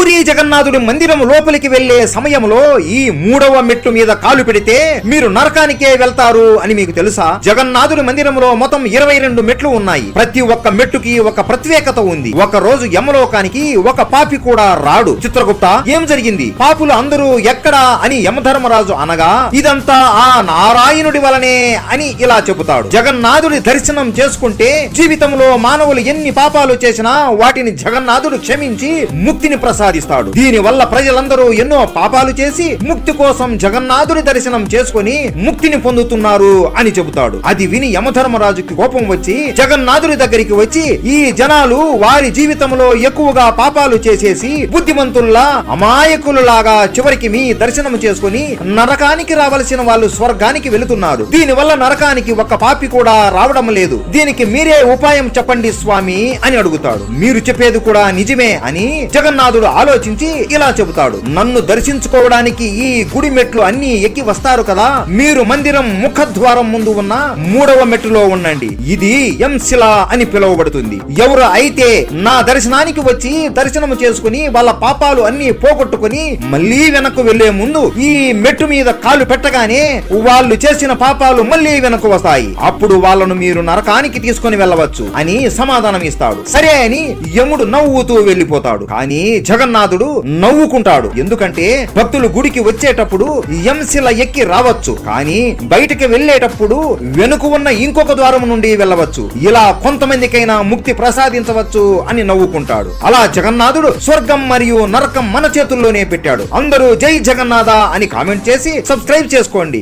పూరి జగన్నాథుడి మందిరం లోపలికి వెళ్లే సమయంలో ఈ 3వ మెట్టు మీద కాలు పెడితే మీరు నరకానికే వెళ్తారు అని మీకు తెలుసా? జగన్నాథుడి మందిరంలో మొత్తం 22 మెట్లు ఉన్నాయి. ప్రతి ఒక్క మెట్టుకి ఒక ప్రత్యేకత ఉంది. ఒక రోజు యమలోకానికి ఒక పాపి కూడా రాడు. చిత్రగుప్త, ఏం జరిగింది? పాపులు అందరూ ఎక్కడా అని యమధర్మరాజు అనగా, ఇదంతా ఆ నారాయణుడి వలనే అని ఇలా చెబుతాడు. జగన్నాథుడి దర్శనం చేసుకుంటే జీవితంలో మానవులు ఎన్ని పాపాలు చేసినా వాటిని జగన్నాథుడు క్షమించి ముక్తిని ప్రసాదిస్తాడు. దీని వల్ల ప్రజలందరూ ఎన్నో పాపాలు చేసి ముక్తి కోసం జగన్నాథుడి దర్శనం చేసుకుని ముక్తిని పొందుతున్నారు అని చెబుతాడు. అది విని యమధర్మరాజుకి కోపం వచ్చి జగన్నాథుడి దగ్గరికి వచ్చి, ఈ జనాలు వారి జీవితంలో ఎక్కువగా పాపాలు చేసేసి బుద్ధిమంతుల్లా అమాయకులులాగా చివరికి మీ దర్శనం చేసుకుని నరకానికి రావలసిన వాళ్ళు స్వర్గానికి వెళుతున్నారు. దీని వల్ల నరకానికి ఒక పాపి కూడా రావడం లేదు. దీనికి మీరే ఉపాయం చెప్పండి స్వామి అని అడుగుతాడు. మీరు చెప్పేది కూడా నిజమే అని జగన్నాథుడు ఆలోచించి ఇలా చెబుతాడు. నన్ను దర్శించుకోవడానికి ఈ గుడి మెట్లు అన్ని ఎక్కి వస్తారు కదా, మీరు మందిరం ముఖద్వారం ముందు ఉన్న 3వ మెట్టులో ఉండండి. ఇది ఎంశిల అని పిలువబడుతుంది. ఎవరు అయితే నా దర్శనానికి వచ్చి దర్శనం చేసుకుని వాళ్ళ పాపాలు అన్ని పోగొట్టుకుని మళ్ళీ వెనక్కు వెళ్లే ముందు ఈ మెట్టు మీద కాలు పెట్టగానే వాళ్ళు చేసిన పాపాలు మళ్ళీ వెనక్కు వస్తాయి. అప్పుడు వాళ్ళను మీరు నరకానికి తీసుకుని వెళ్ళవచ్చు అని సమాధానం ఇస్తాడు. సరే అని యముడు నవ్వుతూ వెళ్లిపోతాడు. కానీ జగన్నాథుడు నవ్వుకుంటాడు. ఎందుకంటే భక్తులు గుడికి వచ్చేటప్పుడు ఎంశిల ఎక్కి రావచ్చు, కానీ బయటికి వెళ్లేటప్పుడు వెనుక ఉన్న ఇంకొక ద్వారం నుండి వెళ్ళవచ్చు. ఇలా కొంతమందికైనా ముక్తి ప్రసాదించవచ్చు అని నవ్వుకుంటాడు. అలా జగన్నాథుడు స్వర్గం మరియు నరకం మన చేతుల్లోనే పెట్టాడు. అందరూ జై జగన్నాథ అని కామెంట్ చేసి సబ్స్క్రైబ్ చేసుకోండి.